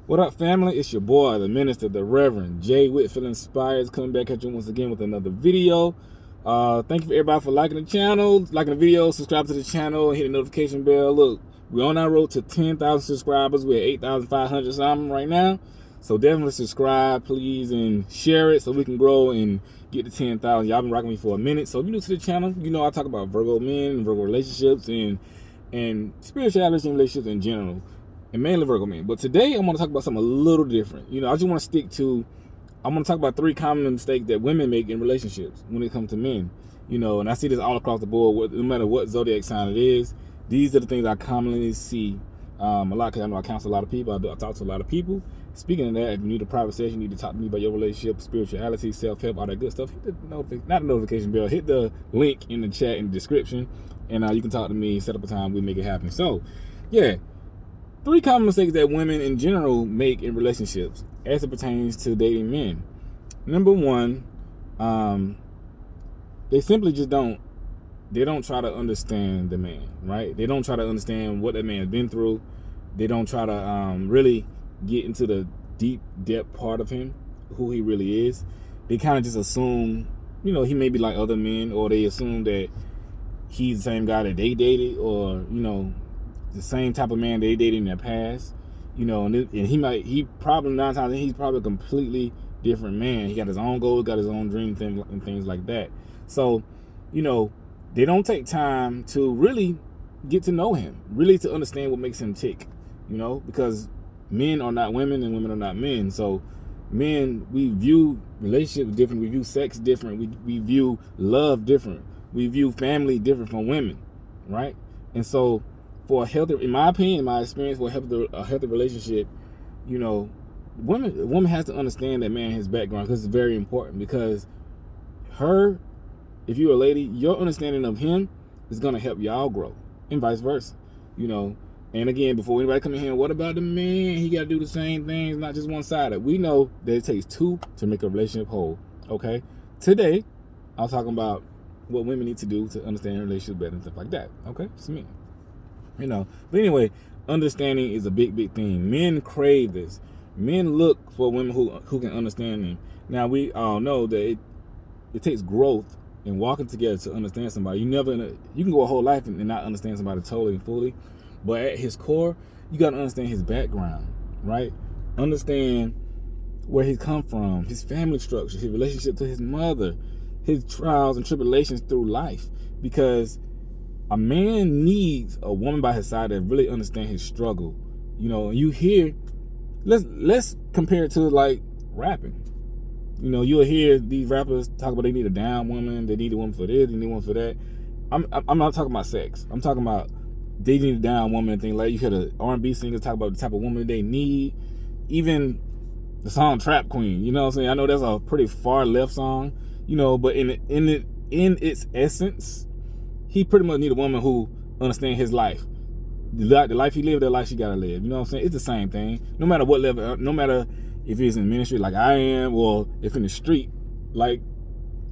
What up, family? It's your boy, the minister, the Reverend Jay Whitfield Inspires, coming back at you once again with another video. Thank you for everybody for liking the channel, liking the video, subscribe to the channel, hit the notification bell. Look, we're on our road to 10,000 subscribers. We're at 8,500 something right now. So definitely subscribe, please, and share it so we can grow and get to 10,000. Y'all been rocking me for a minute. So if you're new to the channel, you know I talk about Virgo men and Virgo relationships and spirituality and relationships in general, and mainly Virgo men. But today I'm going to talk about something a little different. I just want to I'm going to talk about 3 common mistakes that women make in relationships when it comes to men. And I see this all across the board, no matter what zodiac sign it is. These are the things I commonly see a lot, because I know I counsel a lot of people. I talk to a lot of people. Speaking of that, if you need a private session, you need to talk to me about your relationship, spirituality, self-help, all that good stuff, hit the notification bell, hit the link in the chat in the description, and you can talk to me, set up a time, we make it happen. So, yeah, 3 common mistakes that women in general make in relationships as it pertains to dating men. Number 1, they simply just don't try to understand the man, right? They don't try to understand what that man has been through. They don't try to really get into the deep depth part of him, who he really is. They kind of just assume, he may be like other men, or they assume that he's the same guy that they dated, or, the same type of man they dated in their past, and he probably 9 times, he's probably a completely different man. He got his own goals, got his own dream thing, and things like that. So, they don't take time to really get to know him, really to understand what makes him tick, because men are not women and women are not men. So men, we view relationships different, we view sex different, we view love different, we view family different from women, right? And so for a healthy, in my opinion, in my experience, for a healthy relationship, a woman has to understand that man, his background, because it's very important. Because if you're a lady, your understanding of him is going to help y'all grow, and vice versa, And again, before anybody come in here, what about the man? He got to do the same things, not just one-sided. We know that it takes 2 to make a relationship whole, okay? Today, I'm talking about what women need to do to understand relationships better and stuff like that, okay? Just me. But anyway, understanding is a big, big thing. Men crave this. Men look for women who can understand them. Now, we all know that it takes growth and walking together to understand somebody. You can go a whole life and not understand somebody totally and fully, but at his core, you got to understand his background, right? Understand where he's come from, his family structure, his relationship to his mother, his trials and tribulations through life. Because a man needs a woman by his side that really understand his struggle. You hear, let's compare it to like rapping. You'll hear these rappers talk about they need a down woman, they need a woman for this, they need a woman for that. I'm not talking about sex. I'm talking about they need a down woman and things like. You hear the R&B singers talk about the type of woman they need. Even the song Trap Queen, you know what I'm saying? I know that's a pretty far left song, but in its essence, he pretty much need a woman who understands his life. The life he lived, the life she gotta live. You know what I'm saying? It's the same thing. No matter what level, no matter if he's in ministry like I am, or if in the street like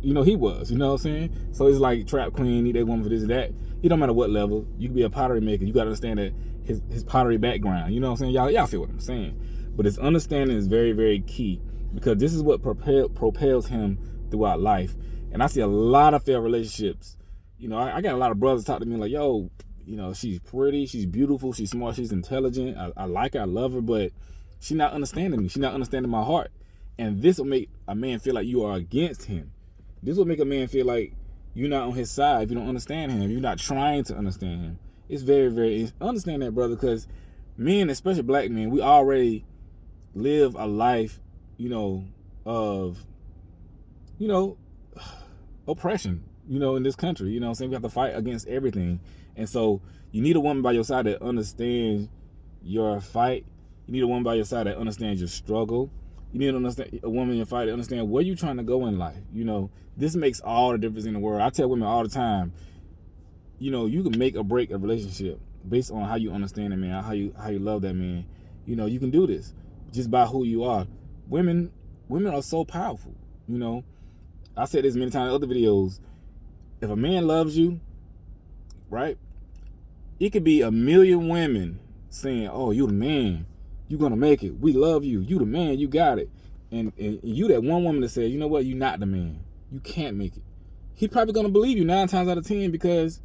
he was. You know what I'm saying? So it's like Trap Queen, need that woman for this and that. It don't matter what level. You can be a pottery maker. You gotta understand that his pottery background. You know what I'm saying? Y'all feel what I'm saying. But his understanding is very, very key, because this is what propels him throughout life. And I see a lot of failed relationships. I got a lot of brothers talk to me like, yo, she's pretty, she's beautiful, she's smart, she's intelligent. I like her, I love her, but she's not understanding me. She's not understanding my heart. And this will make a man feel like you are against him. This will make a man feel like you're not on his side if you don't understand him, if you're not trying to understand him. It's very, very, understand that, brother, because men, especially black men, we already live a life, of, oppression, in this country. You know what I'm saying? We have to fight against everything. And so you need a woman by your side that understands your fight. You need a woman by your side that understands your struggle. You need a woman in your fight that understands where you're trying to go in life. This makes all the difference in the world. I tell women all the time, you can make or break a relationship based on how you understand that man, how you love that man. You can do this just by who you are. Women are so powerful. I said this many times in other videos. If a man loves you, right, it could be a million women saying, oh, you're the man. You're gonna make it. We love you. You the man. You got it. And you that one woman that says, you know what, you're not the man. You can't make it. He's probably gonna believe you 9 times out of 10 because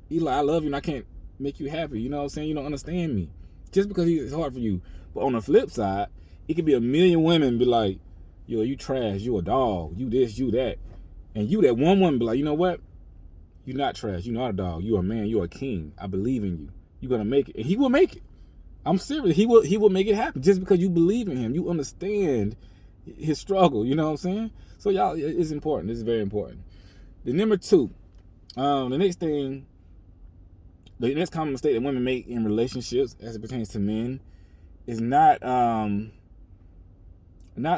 he's like, I love you and I can't make you happy. You know what I'm saying? You don't understand me. Just because it's hard for you. But on the flip side, it could be a million women be like, yo, you trash, you a dog, you this, you that. And you that one woman be like, you know what? You're not trash, you're not a dog, you're a man, you're a king. I believe in you. You're gonna make it. And he will make it. I'm serious. He will make it happen just because you believe in him. You understand his struggle, you know what I'm saying? So y'all, it's important. This is very important. The number 2, the next common mistake that women make in relationships as it pertains to men is not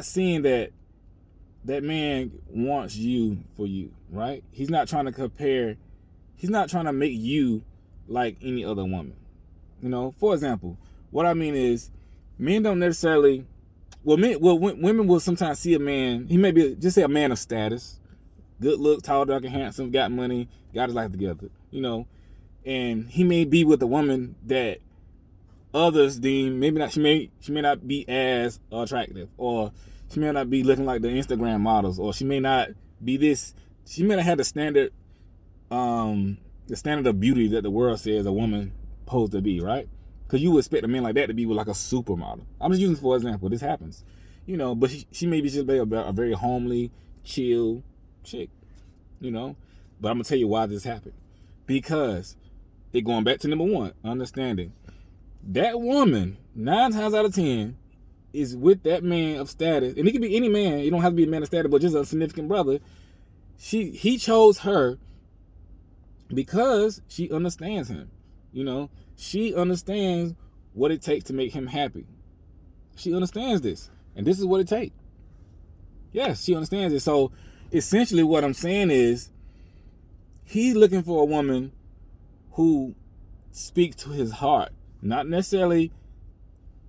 seeing that man wants you for you, right? He's not trying to compare. He's not trying to make you like any other woman. You know, for example, what I mean is men don't necessarily, women will sometimes see a man, he may be, just say a man of status, good look, tall, dark, and handsome, got money, got his life together, you know, and he may be with a woman that others deem maybe not, she may not be as attractive, or she may not be looking like the Instagram models, or she may not be this, she may not have the standard of beauty that the world says a woman supposed to be, right? Because you would expect a man like that to be with like a supermodel. I'm just using for example. This happens, you know. But she may be just a very homely, chill chick, you know. But I'm gonna tell you why this happened. Because it going back to number 1, understanding that woman 9 times out of 10 is with that man of status, and it could be any man. You don't have to be a man of status, but just a significant brother. He chose her because she understands him, you know. She understands what it takes to make him happy. She understands this, and this is what it takes. Yes, she understands it. So essentially what I'm saying is he's looking for a woman who speaks to his heart, not necessarily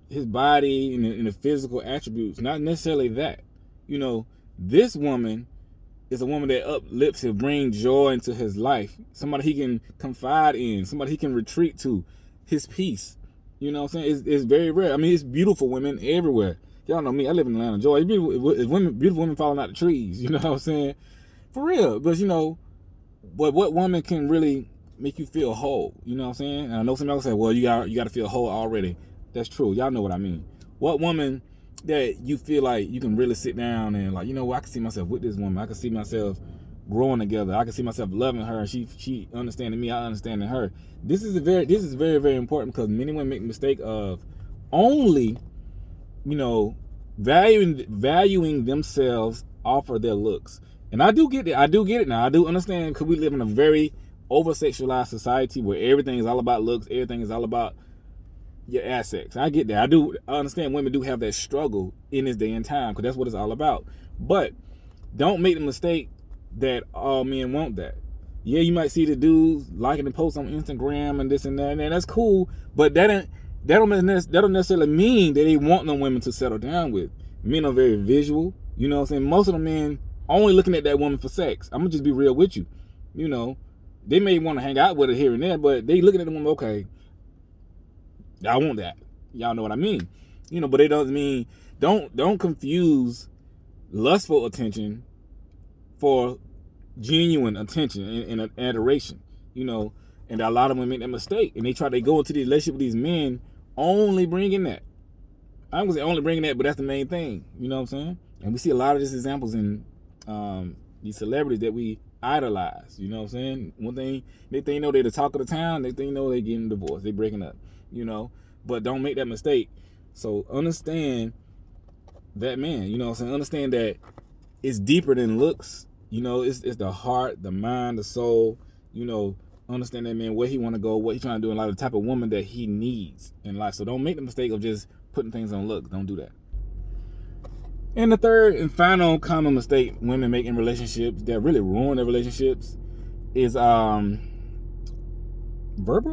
his body and the physical attributes, not necessarily that. You know, this woman is a woman that uplifts and brings joy into his life. Somebody he can confide in, somebody he can retreat to, his peace. You know what I'm saying? It's very rare. I mean, it's beautiful women everywhere. Y'all know me, I live in Atlanta, Georgia. Beautiful women falling out the trees, you know what I'm saying? For real. But you know, what woman can really make you feel whole? You know what I'm saying? And I know somebody will say, well, you got to feel whole already. That's true. Y'all know what I mean. What woman that you feel like you can really sit down and like, you know, I can see myself with this woman. I can see myself growing together. I can see myself loving her. She understanding me. I understanding her. This is very, very important because many women make the mistake of only, you know, valuing themselves off of their looks. And I do get it. I do get it now. I do understand because we live in a very over-sexualized society where everything is all about looks. Everything is all about your assets. I get that. I understand women do have that struggle in this day and time because that's what it's all about. But don't make the mistake that all men want that. Yeah, you might see the dudes liking the posts on Instagram and this and that, and that's cool. But that don't necessarily mean that they want no women to settle down with. Men are very visual. You know what I'm saying? Most of the men only looking at that woman for sex. I'm gonna just be real with you. You know, they may want to hang out with her here and there, but they looking at the woman, okay, I want that. Y'all know what I mean. You know, but it doesn't mean, don't confuse lustful attention for genuine attention and adoration. You know, and a lot of women make that mistake, and they go into the relationship with these men only bringing that. I'm gonna say only bringing that, but that's the main thing. You know what I'm saying? And we see a lot of these examples in these celebrities that we idolize. You know what I'm saying? One thing, they think they're the talk of the town. They think they're getting divorced. They breaking up. You know, but don't make that mistake. So understand that man. You know what I'm saying? Understand that it's deeper than looks. You know, it's the heart, the mind, the soul. You know, understand that man, where he want to go, what he trying to do, and like the type of woman that he needs in life. So don't make the mistake of just putting things on looks. Don't do that. And the third and final common mistake women make in relationships that really ruin their relationships is verbal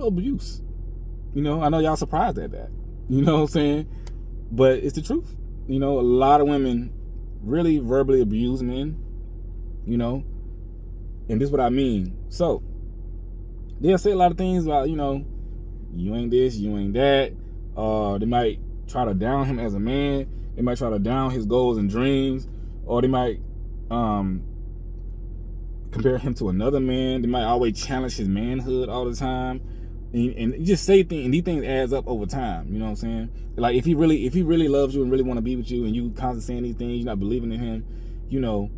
abuse. You know, I know y'all surprised at that. You know what I'm saying? But it's the truth. You know, a lot of women really verbally abuse men. You know, and this is what I mean. So they'll say a lot of things about, you know, you ain't this, you ain't that. They might try to down him as a man. They might try to down his goals and dreams, or they might compare him to another man. They might always challenge his manhood all the time, and just say things, and these things adds up over time. You know what I'm saying? Like if he really loves you and really want to be with you, and you constantly saying these things, you're not believing in him, you know,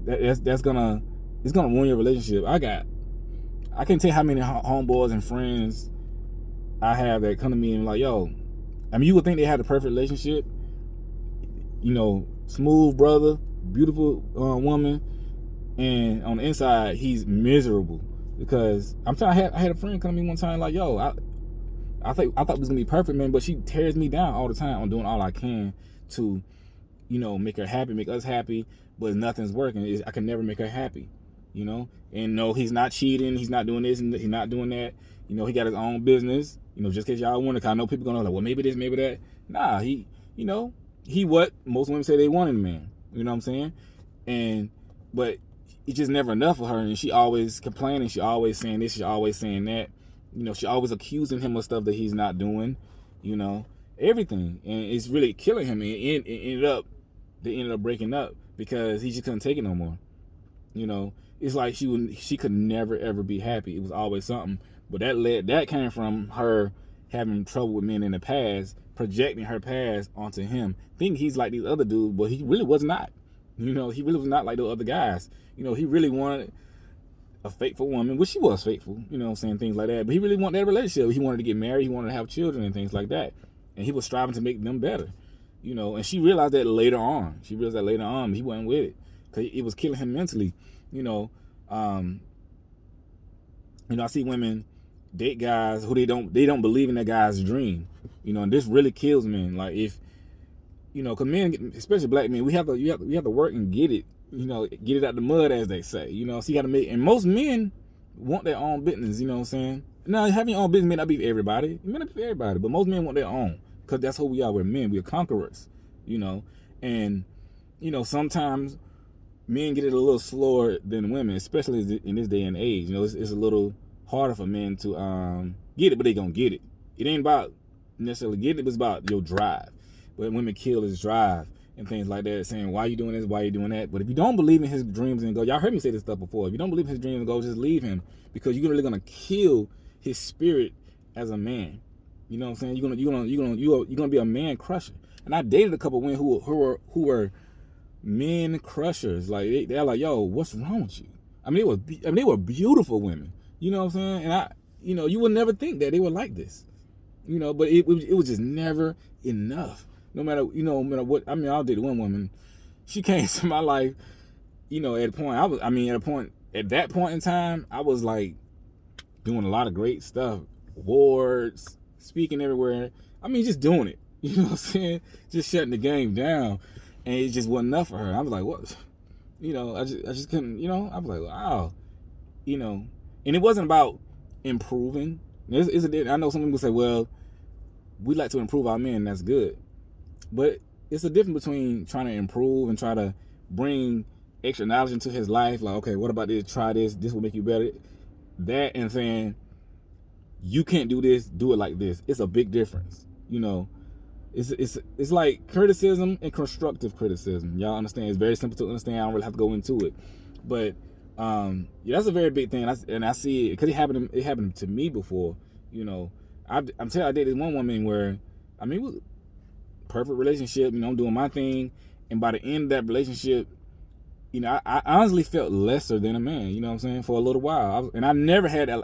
it's gonna ruin your relationship. I can't tell you how many homeboys and friends I have that come to me and like, yo, I mean, you would think they had the perfect relationship, you know, smooth brother, beautiful woman, and on the inside he's miserable. Because I had a friend come to me one time like, yo, I thought it was gonna be perfect, man, but she tears me down all the time. I'm doing all I can to, you know, make her happy, make us happy, but nothing's working. I can never make her happy, you know. And no, he's not cheating, he's not doing this, and he's not doing that. You know, he got his own business. You know, just in case y'all wonder, cause I know people gonna like, well, maybe this, maybe that. Nah, he what most women say they want in a man. You know what I'm saying? But it's just never enough for her, and she always complaining. She always saying this. She always saying that. You know, she always accusing him of stuff that he's not doing. You know, everything, and it's really killing him. And they ended up breaking up because he just couldn't take it no more. You know, it's like she could never ever be happy. It was always something. But that came from her having trouble with men in the past, projecting her past onto him, thinking he's like these other dudes, but he really was not. You know, he really was not like those other guys. You know, he really wanted a faithful woman, which she was faithful, you know what I'm saying, things like that. But he really wanted that relationship. He wanted to get married, he wanted to have children and things like that. And he was striving to make them better. You know, and she realized that later on. He wasn't with it. Because it was killing him mentally. You know, I see women date guys who they don't believe in that guy's dream. You know, and this really kills men. Like if, you know, cause men, especially black men, we have to work and get it. You know, get it out the mud, as they say. You know, so you got to make. And most men want their own business. You know what I'm saying? Now, having your own business may not be for everybody. It may not be for everybody, but most men want their own, cause that's who we are. We're men. We're conquerors. You know, and you know sometimes men get it a little slower than women, especially in this day and age. You know, it's a little harder for men to get it, but they gonna get it. It ain't about necessarily getting it, but it's about your drive. But women kill his drive and things like that, saying, why you doing this, why you doing that? But if you don't believe in his dreams and goals, y'all heard me say this stuff before. If you don't believe in his dreams and goals, just leave him, because you're really gonna kill his spirit as a man. You know what I'm saying? You're gonna be a man crusher. And I dated a couple of women who were men crushers. Like they're like, yo, what's wrong with you? I mean, they were beautiful women. You know what I'm saying? And you would never think that they were like this. You know, but it was just never enough. No matter what. I mean, I'll date one woman. She came to my life, you know, at that point in time, I was like doing a lot of great stuff, awards, speaking everywhere. I mean, just doing it. You know what I'm saying? Just shutting the game down, and it just wasn't enough for her. I was like, what? You know, I just couldn't. You know, I was like, wow. You know, and it wasn't about improving. I know some people say, well, we like to improve our men. That's good. But it's a difference between trying to improve and try to bring extra knowledge into his life. Like, okay, what about this? Try this. This will make you better. That and saying, you can't do this. Do it like this. It's a big difference. You know, it's like criticism and constructive criticism. Y'all understand? It's very simple to understand. I don't really have to go into it. But yeah, that's a very big thing. And I see it because it happened to me before. You know, I'm telling you, I dated one woman where, I mean, it was perfect relationship, you know, I'm doing my thing, and by the end of that relationship, you know, I honestly felt lesser than a man, you know what I'm saying, for a little while. I never had a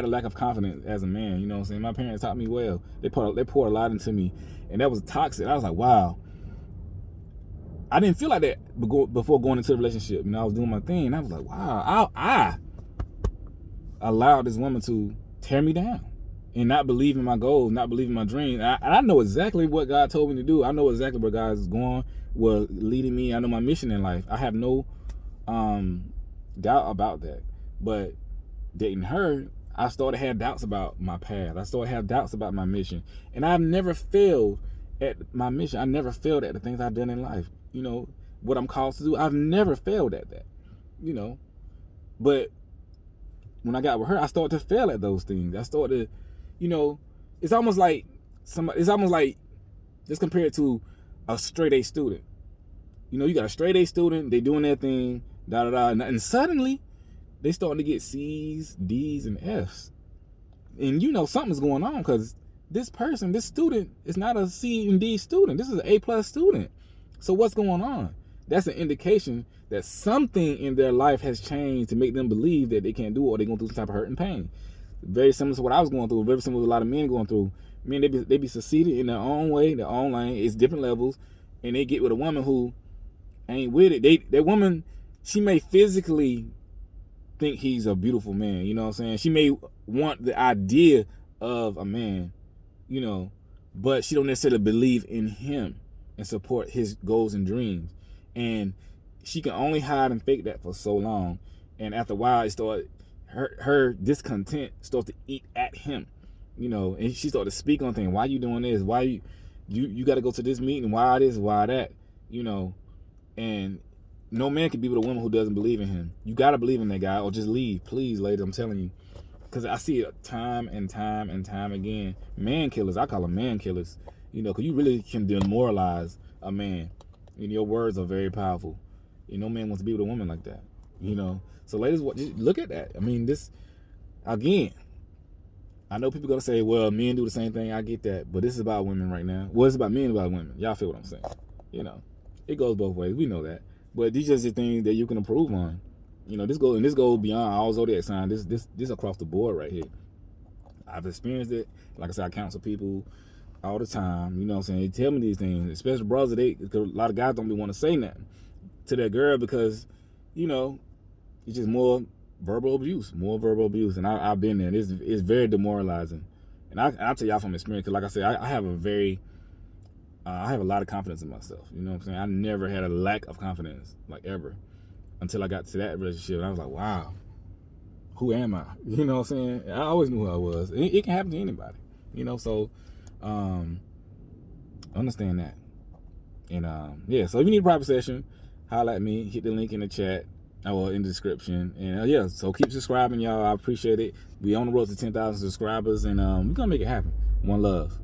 lack of confidence as a man, you know what I'm saying. My parents taught me well. They poured a lot into me, and that was toxic. I was like, wow. I didn't feel like that before going into a relationship. You know, I was doing my thing, and I was like, wow, I allowed this woman to tear me down and not believe in my goals, not believe in my dreams. I know exactly what God told me to do. I know exactly where God is going, where leading me. I know my mission in life. I have no doubt about that. But dating her, I started to have doubts about my path. I started to have doubts about my mission. And I've never failed at my mission. I never failed at the things I've done in life. You know, what I'm called to do. I've never failed at that. You know. But when I got with her, I started to fail at those things. I started to, you know, it's almost like Let's compare it to a straight A student. You know, you got a straight A student, they doing their thing, and suddenly they starting to get C's, D's, and F's. And you know something's going on because this student is not a C and D student. This is an A+ student. So what's going on? That's an indication that something in their life has changed to make them believe that they can't do it, or they're going through some type of hurt and pain. Very similar to what I was going through, very similar to a lot of men going through. Men, they be succeeded in their own way, their own lane. It's different levels. And they get with a woman who ain't with it. That woman, she may physically think he's a beautiful man, you know what I'm saying? She may want the idea of a man, you know, but she don't necessarily believe in him and support his goals and dreams. And she can only hide and fake that for so long. And after a while, it started, her discontent starts to eat at him, you know, and she started to speak on things. Why you doing this? Why you got to go to this meeting? Why this? Why that? You know, and no man can be with a woman who doesn't believe in him. You got to believe in that guy or just leave. Please, ladies, I'm telling you. Because I see it time and time and time again. Man killers, I call them man killers. You know, because you really can demoralize a man. And your words are very powerful. You know, no man wants to be with a woman like that. You know, so ladies, just look at that. I mean, this, again, I know people going to say, well, men do the same thing. I get that. But this is about women right now. Well, it's about men, about women. Y'all feel what I'm saying. You know, it goes both ways. We know that. But these are just the things that you can improve on. You know, this goes beyond all zodiac signs. This across the board right here. I've experienced it. Like I said, I counsel people all the time. You know what I'm saying? They tell me these things, especially brothers. Because a lot of guys don't want to say nothing to their girl because, you know, it's just more verbal abuse. And I've been there. It's very demoralizing. And I'll tell y'all from experience, because like I said, I have I have a lot of confidence in myself. You know what I'm saying? I never had a lack of confidence, like ever, until I got to that relationship. And I was like, wow, who am I? You know what I'm saying? I always knew who I was. It can happen to anybody, you know? So, understand that. And, yeah, so if you need a private session, holla at me, hit the link in the chat or in the description. And, yeah, so keep subscribing, y'all. I appreciate it. We on the road to 10,000 subscribers, and we're going to make it happen. One love.